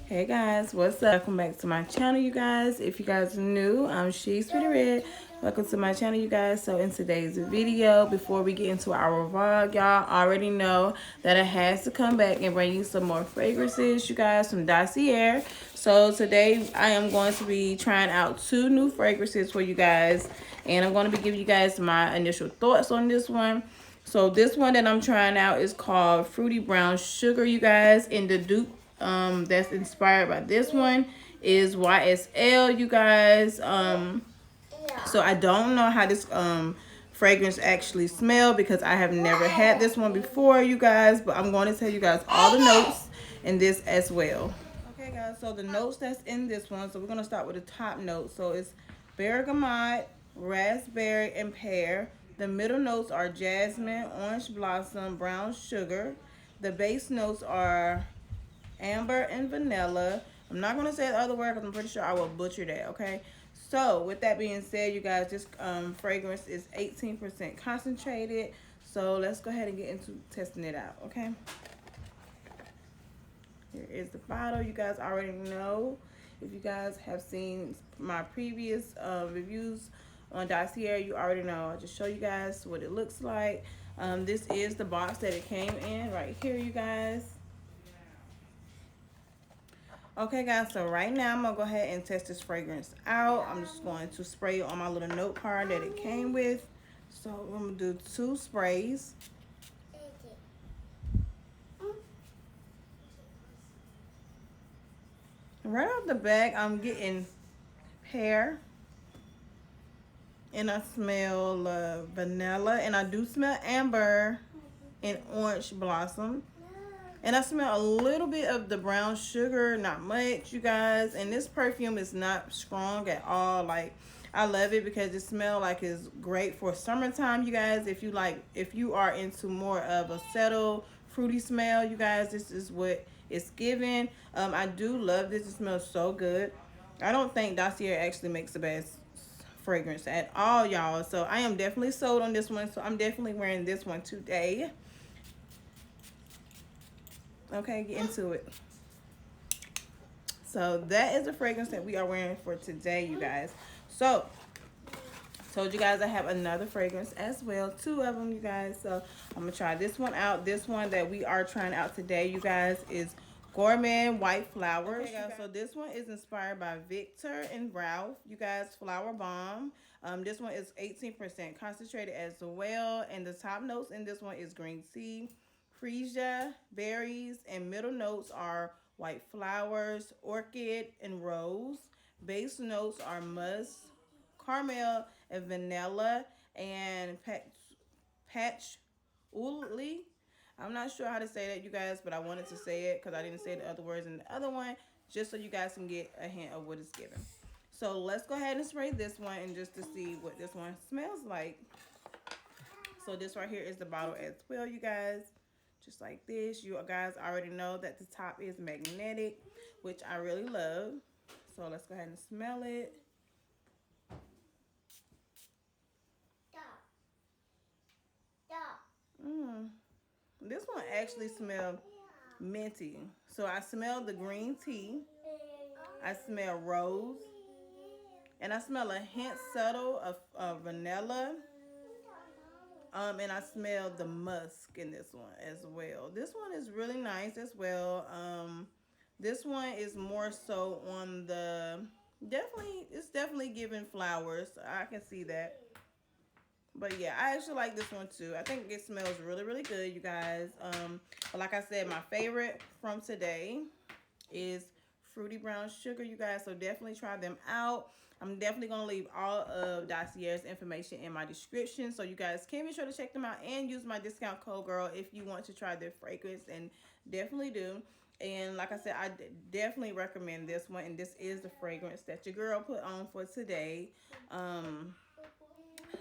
Hey guys, what's up? Welcome back to my channel, you guys. If you guys are new, I'm ShesPrettyRedd. Welcome to my channel, you guys. So in today's video, before we get into our vlog, y'all already know that I has to come back and bring you some more fragrances, you guys, from Dossier. So today I am going to be trying out 2 new fragrances for you guys, and I'm going to be giving you guys my initial thoughts on this one. So this one that I'm trying out is called Fruity Brown Sugar, you guys, and the dupe that's inspired by this one is YSL, you guys. So I don't know how this fragrance actually smell because I have never had this one before, you guys, but I'm going to tell you guys all the notes in this as well. Okay guys, so the notes that's in this one, so we're going to start with the top note. So it's bergamot, raspberry, and pear. The middle notes are jasmine, orange blossom, brown sugar. The base notes are amber and vanilla. I'm not going to say the other word because I'm pretty sure I will butcher that, okay? So with that being said, you guys, this fragrance is 18% concentrated. So let's go ahead and get into testing it out, okay? Here is the bottle. You guys already know. If you guys have seen my previous reviews on Dossier, you already know. I'll just show you guys what it looks like. This is the box that it came in right here, you guys. Okay guys, so right now I'm gonna go ahead and test this fragrance out. I'm just going to spray it on my little note card that it came with. So I'm gonna do 2 sprays. Right off the back, I'm getting pear, and I smell vanilla, and I do smell amber and orange blossom. And I smell a little bit of the brown sugar, not much, you guys. And this perfume is not strong at all. Like, I love it because it smells like it's great for summertime, you guys. If you are into more of a settled, fruity smell, you guys, this is what it's giving. I do love this. It smells so good. I don't think Dossier actually makes the best fragrance at all, y'all. So I am definitely sold on this one. So I'm definitely wearing this one today. Okay, get into it. So that is the fragrance that we are wearing for today, you guys. So told you guys I have another fragrance as well, 2 of them, you guys. So I'm gonna try this one out. This one that we are trying out today, you guys, is Gourmet White Flowers. Okay, guys, so this one is inspired by Victor and Ralph, you guys, Flower Bomb. This one is 18% concentrated as well, and the top notes in this one is green tea, freesia, berries, and middle notes are white flowers, orchid, and rose. Base notes are musk, caramel, and vanilla, and patchouli. I'm not sure how to say that, you guys, but I wanted to say it because I didn't say the other words in the other one, just so you guys can get a hint of what it's giving. So let's go ahead and spray this one and just to see what this one smells like. So this right here is the bottle as well, you guys. Just like this. You guys already know that the top is magnetic, which I really love. So let's go ahead and smell it. This one actually smells minty. So I smell the green tea. I smell rose. And I smell a hint subtle of vanilla. And I smell the musk in this one as well. This one is really nice as well. This one is more so on the, it's definitely giving flowers. I can see that. But yeah, I actually like this one too. I think it smells really, really good, you guys. But like I said, my favorite from today is Fruity Brown Sugar, you guys. So definitely try them out. I'm definitely going to leave all of Dossier's information in my description, so you guys can be sure to check them out and use my discount code GIRL if you want to try their fragrance, and definitely do. And like I said, I definitely recommend this one, and this is the fragrance that your girl put on for today.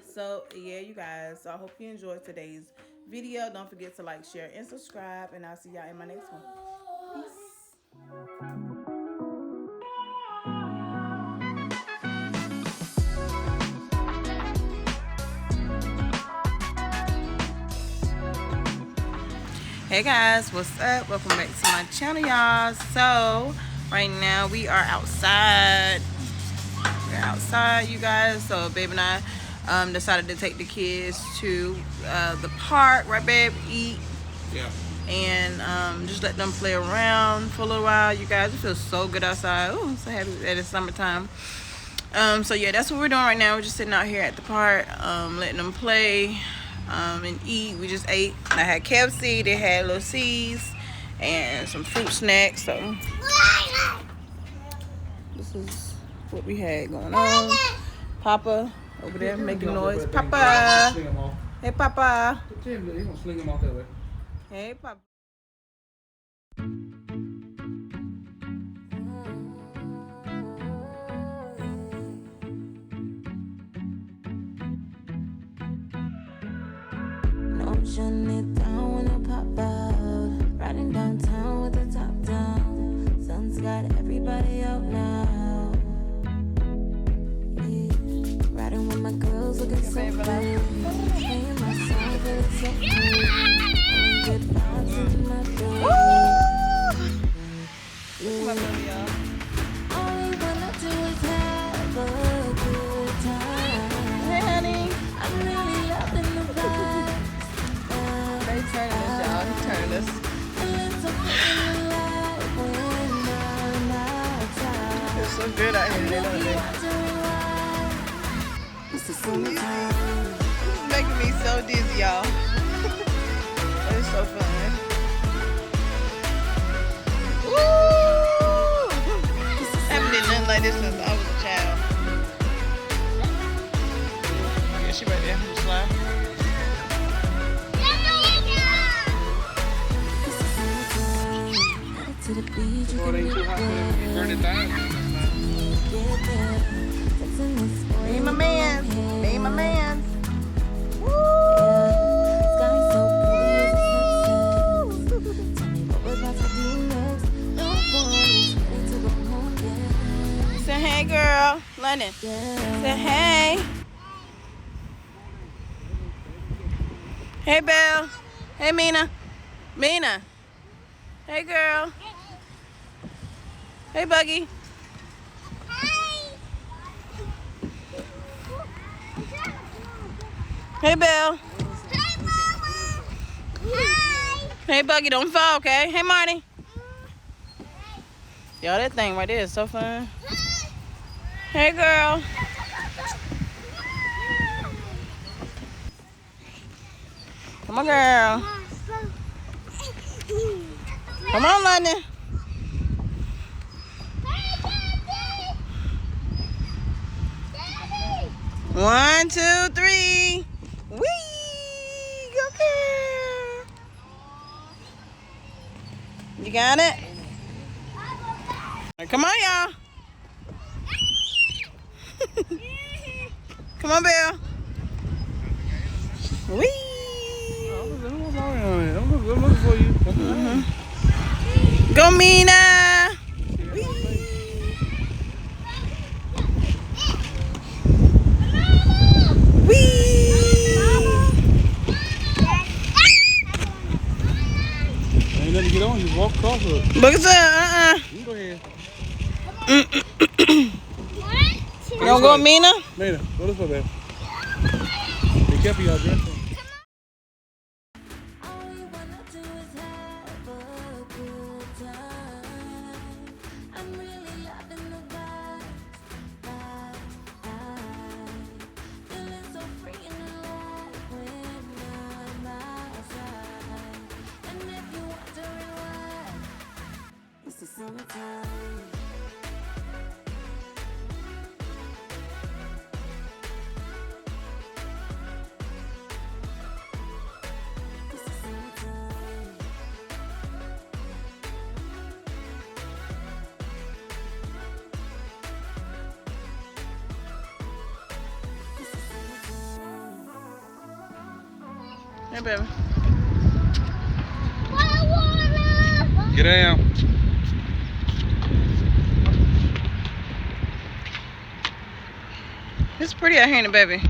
So yeah, you guys, so I hope you enjoyed today's video. Don't forget to like, share, and subscribe, and I'll see y'all in my next one. Peace. Hey guys, what's up? Welcome back to my channel, y'all. So Right now we are outside. We're outside, you guys. So babe and I decided to take the kids to the park, right babe? Eat. Yeah. And just let them play around for a little while, you guys. It feels so good outside. Oh, I'm so happy that it's summertime. So yeah, that's what we're doing right now. We're just sitting out here at the park, letting them play and eat. We just ate. I had KFC, they had little C's and some fruit snacks. So this is what we had going on. Papa over there making noise. Papa. Hey, Papa. He's gonna sling him off that way. Hey, Papa. Shutting it down when I pop out. Riding downtown with the top down. Sun's got everybody out now. Yeah. Riding with my girls looking so good. Playing my song, feeling so good. Only good vibes in my bed. All we wanna do is have a good time. Hey, honey. I'm really loving the vibe. Turning this, y'all. He's turning this. It's so good out here today, don't it? This is making me so dizzy, y'all. It's so fun. Woo! I haven't done nothing like this since I was a child. Yeah, she right there. Just slide. To the beach, you Before they too hot to burn it down. Me and my man. Me and my man. Woo! Sky so pretty as a sunset. Tell me what we're about to do next. No one is ready to go home yet. Say hey, girl. London. Say hey. Hey, Belle. Hey, Mina. Mina. Hey, girl. Hey, Buggy. Hey, Belle. Hey, Buggy, don't fall, okay? Hey, Marty. Yo, that thing right there is so fun. Hey, girl. Come on, girl. Come on, London. One, two, three. Whee! Go, girl. You got it? Come on, y'all. Come on, Bill. Whee! I'm looking for you. Go, Mina. Ain't nothing to get on, just walk across it. Look at that. You can go ahead. You gonna go, Mina? Mina, go this way, babe. Be careful, y'all dressing. Hey, baby. Get down. It's pretty out here in the baby. Yeah,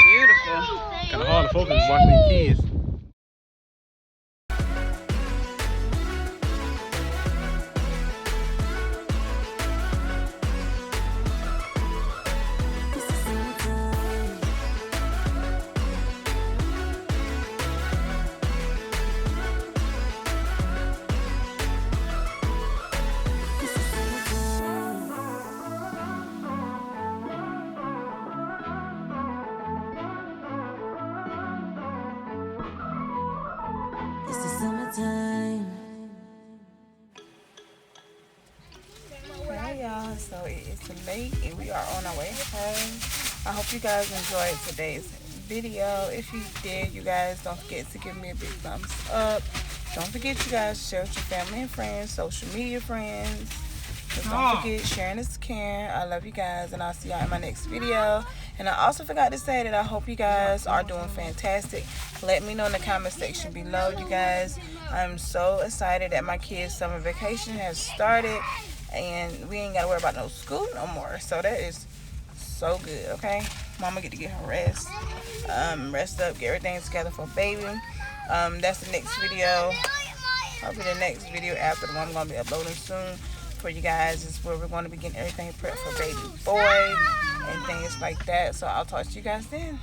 Beautiful. kind of hard to focus watching these kids. So it is late and we are on our way home. I hope you guys enjoyed today's video. If you did, you guys don't forget to give me a big thumbs up. Don't forget, you guys, share with your family and friends, social media friends. Just don't forget, sharing is caring. I love you guys, and I'll see y'all in my next video. And I also forgot to say that I hope you guys are doing fantastic. Let me know in the comment section below, you guys. I'm so excited that my kids' summer vacation has started, and we ain't got to worry about no school no more. So that is so good, okay? Mama get to get her rest. Rest up, get everything together for baby. That's the next video. Probably the next video after the one I'm going to be uploading soon for you guys is where we're going to be getting everything prepped for baby boy and things like that. So I'll talk to you guys then.